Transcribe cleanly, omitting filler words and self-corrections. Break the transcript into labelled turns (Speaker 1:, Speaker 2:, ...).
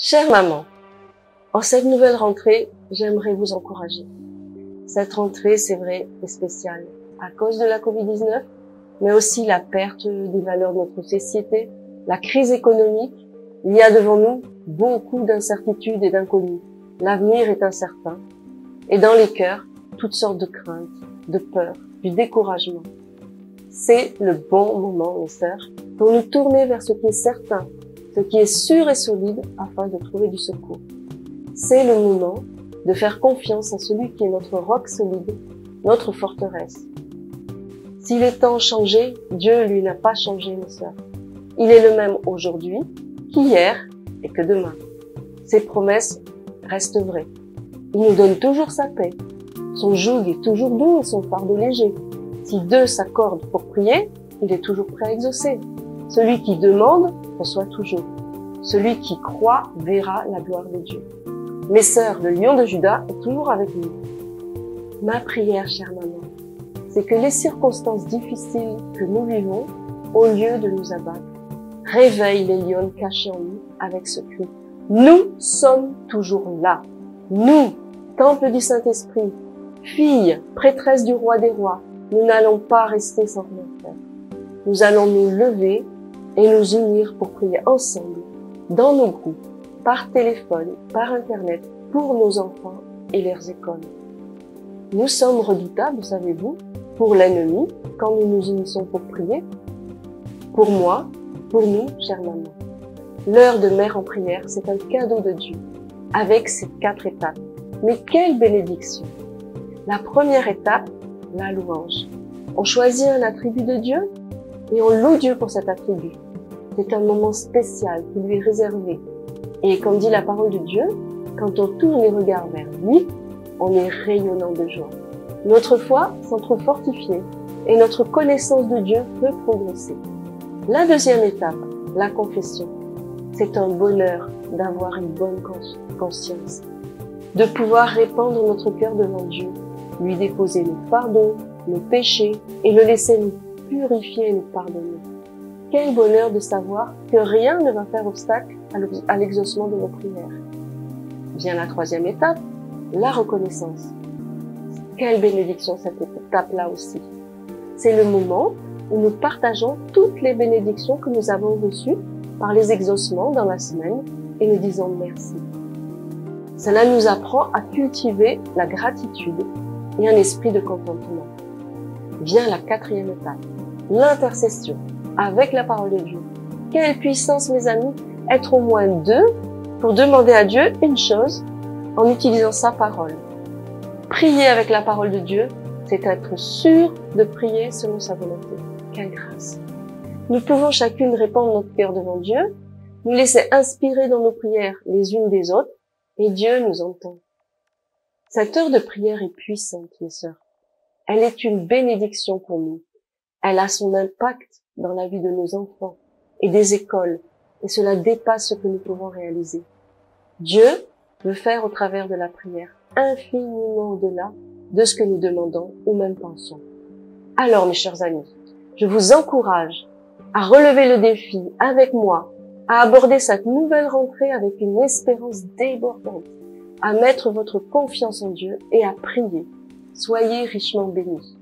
Speaker 1: Chère maman, en cette nouvelle rentrée, j'aimerais vous encourager. Cette rentrée, c'est vrai, est spéciale à cause de la Covid-19, mais aussi la perte des valeurs de notre société, la crise économique. Il y a devant nous beaucoup d'incertitudes et d'inconnus. L'avenir est incertain. Et dans les cœurs, toutes sortes de craintes, de peurs, du découragement. C'est le bon moment, mes sœurs, pour nous tourner vers ce qui est certain, ce qui est sûr et solide afin de trouver du secours. C'est le moment de faire confiance à celui qui est notre roc solide, notre forteresse. Si les temps ont changé, Dieu, lui, n'a pas changé, mes sœurs. Il est le même aujourd'hui, qu'hier et que demain. Ses promesses restent vraies. Il nous donne toujours sa paix. Son joug est toujours doux et son fardeau léger. Si deux s'accordent pour prier, il est toujours prêt à exaucer. Celui qui demande reçoit toujours. Celui qui croit verra la gloire de Dieu. Mes sœurs, le lion de Juda est toujours avec nous. Ma prière, chère maman, c'est que les circonstances difficiles que nous vivons, au lieu de nous abattre, réveillent les lions cachés en nous avec ce cri. Nous sommes toujours là. Nous, temple du Saint-Esprit, filles, prêtresses du roi des rois, nous n'allons pas rester sans rien faire. Nous allons nous lever et nous unir pour prier ensemble, dans nos groupes, par téléphone, par Internet, pour nos enfants et leurs écoles. Nous sommes redoutables, savez-vous, pour l'ennemi, quand nous nous unissons pour prier. Pour moi, pour nous, chère maman. L'heure de mère en prière, c'est un cadeau de Dieu, avec ces 4 étapes. Mais quelle bénédiction! La première étape, la louange. On choisit un attribut de Dieu et on loue Dieu pour cet attribut. C'est un moment spécial qui lui est réservé. Et comme dit la parole de Dieu, quand on tourne les regards vers lui, on est rayonnant de joie. Notre foi s'en trouve fortifiée et notre connaissance de Dieu peut progresser. La deuxième étape, la confession. C'est un bonheur d'avoir une bonne conscience, de pouvoir répandre notre cœur devant Dieu, lui déposer nos fardeaux, nos péchés et le laisser nous purifier et nous pardonner. Quel bonheur de savoir que rien ne va faire obstacle à l'exaucement de nos prières. Vient la troisième étape, la reconnaissance. Quelle bénédiction cette étape-là aussi. C'est le moment où nous partageons toutes les bénédictions que nous avons reçues par les exaucements dans la semaine et nous disons merci. Cela nous apprend à cultiver la gratitude et un esprit de contentement. Vient la quatrième étape, l'intercession avec la parole de Dieu. Quelle puissance, mes amis, être au moins 2 pour demander à Dieu une chose en utilisant sa parole. Prier avec la parole de Dieu, c'est être sûr de prier selon sa volonté. Quelle grâce! Nous pouvons chacune répandre notre cœur devant Dieu, nous laisser inspirer dans nos prières les unes des autres, et Dieu nous entend. Cette heure de prière est puissante, mes sœurs. Elle est une bénédiction pour nous. Elle a son impact dans la vie de nos enfants et des écoles, et cela dépasse ce que nous pouvons réaliser. Dieu veut faire au travers de la prière infiniment au-delà de ce que nous demandons ou même pensons. Alors, mes chers amis, je vous encourage à relever le défi avec moi, à aborder cette nouvelle rentrée avec une espérance débordante, à mettre votre confiance en Dieu et à prier. Soyez richement bénis.